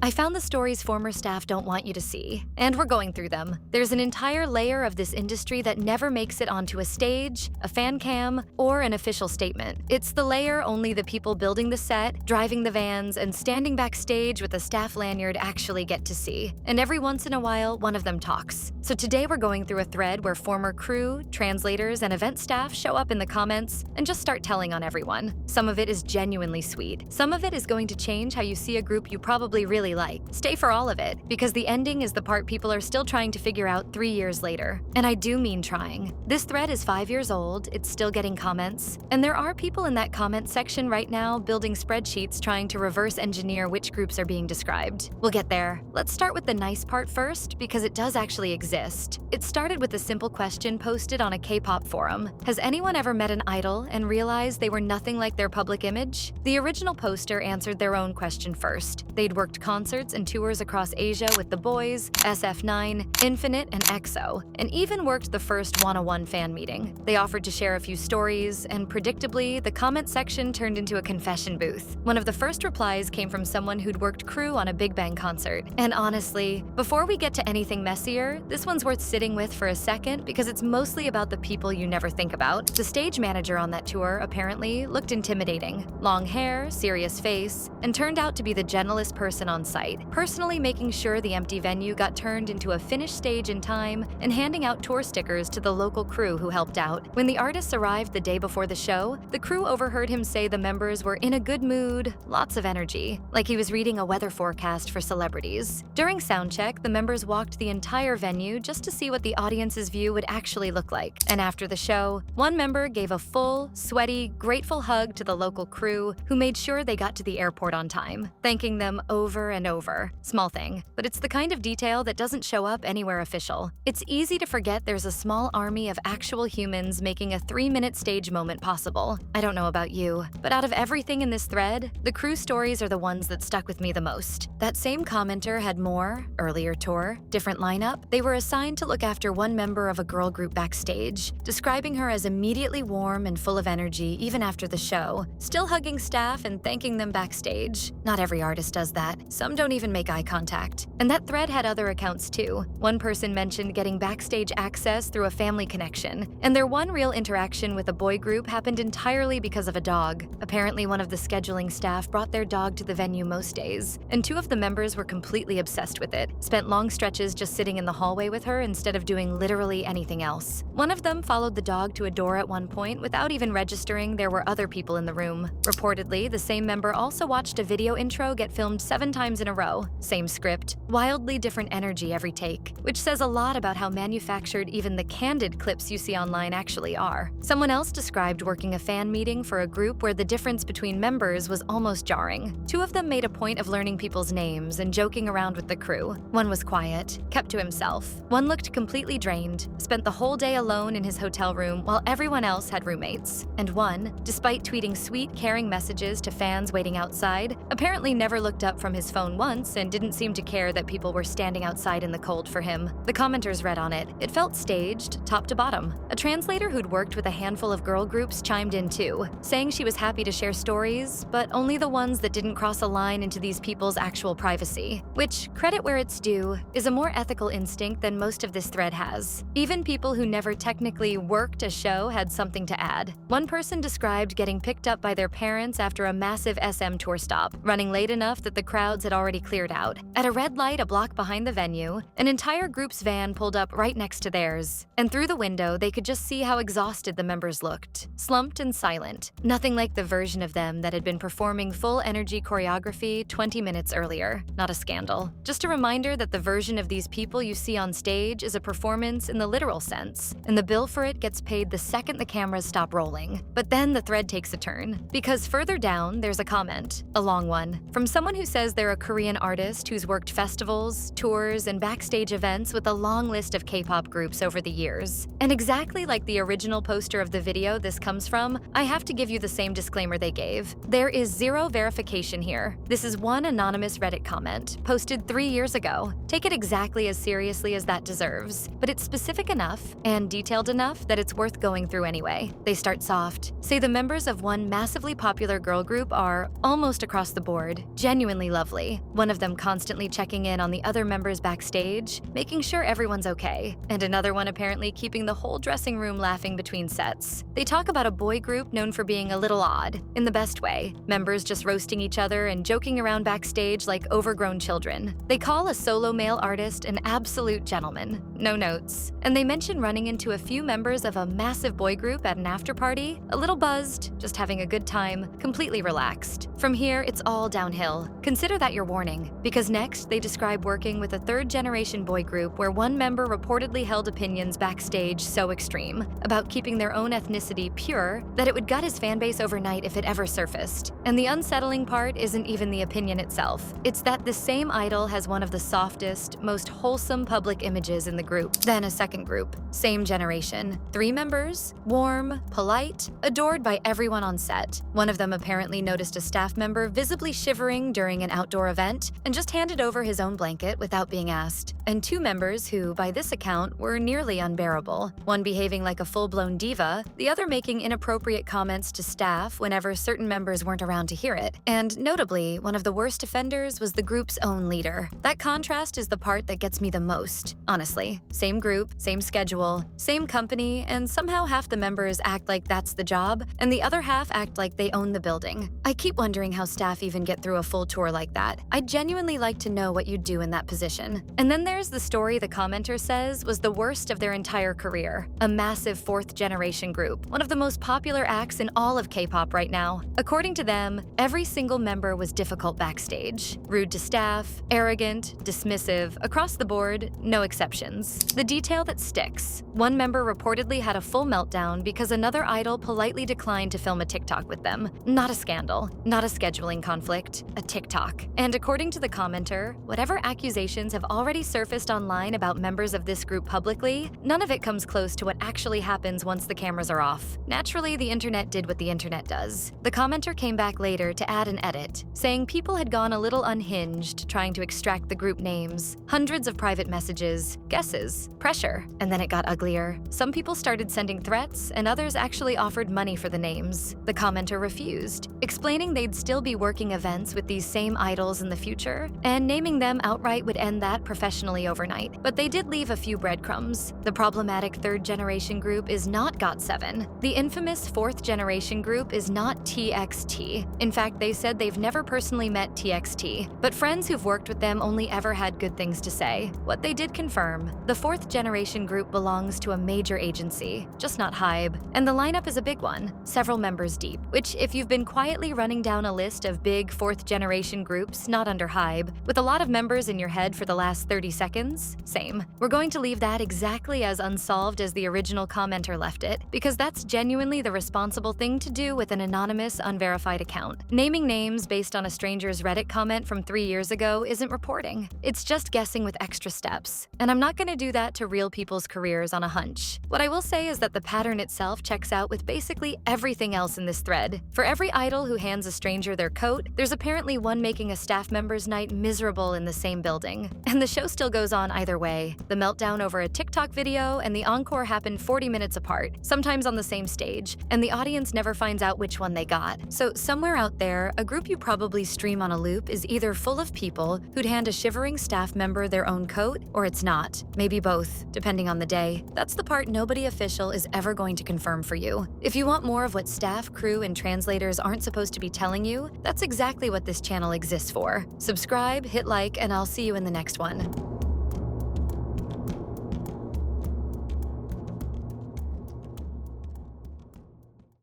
I found the stories former staff don't want you to see, and we're going through them. There's an entire layer of this industry that never makes it onto a stage, a fan cam, or an official statement. It's the layer only the people building the set, driving the vans, and standing backstage with a staff lanyard actually get to see. And every once in a while, one of them talks. So today we're going through a thread where former crew, translators, and event staff show up in the comments and just start telling on everyone. Some of it is genuinely sweet. Some of it is going to change how you see a group you probably really like. Stay for all of it, because the ending is the part people are still trying to figure out 3 years later. And I do mean trying. This thread is 5 years old, it's still getting comments, and there are people in that comment section right now building spreadsheets trying to reverse engineer which groups are being described. We'll get there. Let's start with the nice part first, because it does actually exist. It started with a simple question posted on a K-pop forum. Has anyone ever met an idol and realized they were nothing like their public image? The original poster answered their own question first. They'd worked concerts and tours across Asia with The Boys, SF9, Infinite, and EXO, and even worked the first 101 fan meeting. They offered to share a few stories, and predictably, the comment section turned into a confession booth. One of the first replies came from someone who'd worked crew on a Big Bang concert. And honestly, before we get to anything messier, this one's worth sitting with for a second because it's mostly about the people you never think about. The stage manager on that tour apparently looked intimidating. Long hair, serious face, and turned out to be the gentlest person on site, personally making sure the empty venue got turned into a finished stage in time and handing out tour stickers to the local crew who helped out. When the artists arrived the day before the show, the crew overheard him say the members were in a good mood, lots of energy, like he was reading a weather forecast for celebrities. During soundcheck, the members walked the entire venue just to see what the audience's view would actually look like. And after the show, one member gave a full, sweaty, grateful hug to the local crew, who made sure they got to the airport on time, thanking them over and over. Small thing, but it's the kind of detail that doesn't show up anywhere official. It's easy to forget there's a small army of actual humans making a 3-minute stage moment possible. I don't know about you, but out of everything in this thread, the crew stories are the ones that stuck with me the most. That same commenter had more, earlier tour, different lineup. They were assigned to look after one member of a girl group backstage, describing her as immediately warm and full of energy even after the show, still hugging staff and thanking them backstage. Not every artist does that. Some don't even make eye contact. And that thread had other accounts too. One person mentioned getting backstage access through a family connection, and their one real interaction with a boy group happened entirely because of a dog. Apparently, one of the scheduling staff brought their dog to the venue most days, and 2 of the members were completely obsessed with it, spent long stretches just sitting in the hallway with her instead of doing literally anything else. One of them followed the dog to a door at one point without even registering there were other people in the room. Reportedly, the same member also watched a video intro get filmed 7 times in a row. Same script, wildly different energy every take, which says a lot about how manufactured even the candid clips you see online actually are. Someone else described working a fan meeting for a group where the difference between members was almost jarring. 2 of them made a point of learning people's names and joking around with the crew. One was quiet, kept to himself. One looked completely drained, spent the whole day alone in his hotel room while everyone else had roommates. And one, despite tweeting sweet, caring messages to fans waiting outside, apparently never looked up from his phone once and didn't seem to care that people were standing outside in the cold for him. The commenters read on it. It felt staged, top to bottom. A translator who'd worked with a handful of girl groups chimed in too, saying she was happy to share stories, but only the ones that didn't cross a line into these people's actual privacy. Which, credit where it's due, is a more ethical instinct than most of this thread has. Even people who never technically worked a show had something to add. One person described getting picked up by their parents after a massive SM tour stop, running late enough that the crowds had already cleared out. At a red light a block behind the venue, an entire group's van pulled up right next to theirs, and through the window they could just see how exhausted the members looked, slumped and silent. Nothing like the version of them that had been performing full energy choreography 20 minutes earlier. Not a scandal. Just a reminder that the version of these people you see on stage is a performance in the literal sense, and the bill for it gets paid the second the cameras stop rolling. But then the thread takes a turn, because further down there's a comment, a long one, from someone who says they're a Korean artist who's worked festivals, tours, and backstage events with a long list of K-pop groups over the years. And exactly like the original poster of the video this comes from, I have to give you the same disclaimer they gave. There is zero verification here. This is one anonymous Reddit comment, posted 3 years ago. Take it exactly as seriously as that deserves, but it's specific enough and detailed enough that it's worth going through anyway. They start soft, say the members of one massively popular girl group are, almost across the board, genuinely lovely. respectively, one of them constantly checking in on the other members backstage, making sure everyone's okay, and another one apparently keeping the whole dressing room laughing between sets. They talk about a boy group known for being a little odd, in the best way, members just roasting each other and joking around backstage like overgrown children. They call a solo male artist an absolute gentleman. No notes. And they mention running into a few members of a massive boy group at an after party, a little buzzed, just having a good time, completely relaxed. From here, it's all downhill. Consider that your warning, because next they describe working with a third-generation boy group where one member reportedly held opinions backstage so extreme about keeping their own ethnicity pure that it would gut his fanbase overnight if it ever surfaced. And the unsettling part isn't even the opinion itself. It's that this same idol has one of the softest, most wholesome public images in the group. Then a second group, same generation. 3 members, warm, polite, adored by everyone on set. One of them apparently noticed a staff member visibly shivering during an outdoor event and just handed over his own blanket without being asked. And 2 members who, by this account, were nearly unbearable. One behaving like a full-blown diva, the other making inappropriate comments to staff whenever certain members weren't around to hear it. And notably, one of the worst offenders was the group's own leader. That contrast is the part that gets me the most, honestly. Same group, same schedule, same company, and somehow half the members act like that's the job, and the other half act like they own the building. I keep wondering how staff even get through a full tour like that. I'd genuinely like to know what you'd do in that position. And then there's the story the commenter says was the worst of their entire career. A massive 4th-generation group, one of the most popular acts in all of K-pop right now. According to them, every single member was difficult backstage. Rude to staff, arrogant, dismissive, across the board, no exceptions. The detail that sticks. One member reportedly had a full meltdown because another idol politely declined to film a TikTok with them. Not a scandal, not a scheduling conflict, a TikTok. And according to the commenter, whatever accusations have already surfaced online about members of this group publicly, none of it comes close to what actually happens once the cameras are off. Naturally, the internet did what the internet does. The commenter came back later to add an edit, saying people had gone a little unhinged trying to extract the group names. Hundreds of private messages, guesses, pressure, and then it got uglier. Some people started sending threats, and others actually offered money for the names. The commenter refused, explaining they'd still be working events with these same idols in the future, and naming them outright would end that professionally overnight. But they did leave a few breadcrumbs. The problematic 3rd-generation group is not GOT7. The infamous 4th-generation group is not TXT. In fact, they said they've never personally met TXT, but friends who've worked with them only ever had good things to say. What they did confirm, the 4th-generation group belongs to a major agency, just not HYBE, and the lineup is a big one, several members deep, which if you've been quietly running down a list of big 4th-generation groups not under HYBE, with a lot of members in your head for the last 30 seconds, same. We're going to leave that exactly as unsolved as the original commenter left it, because that's genuinely the responsible thing to do with an anonymous, unverified account. Naming names based on a stranger's Reddit comment from 3 years ago isn't reporting. It's just guessing with extra steps. And I'm not going to do that to real people's careers on a hunch. What I will say is that the pattern itself checks out with basically everything else in this thread. For every idol who hands a stranger their coat, there's apparently one making a staff member's night miserable in the same building. And the show still goes on either way. The meltdown over a TikTok video and the encore happen 40 minutes apart, sometimes on the same stage, and the audience never finds out which one they got. So somewhere out there, a group you probably stream on a loop is either full of people who'd hand a shivering staff member their own coat, or it's not. Maybe both, depending on the day. That's the part nobody official is ever going to confirm for you. If you want more of what staff, crew, and translators aren't supposed to be telling you, that's exactly what this channel exists for. Subscribe, hit like, and I'll see you in the next one.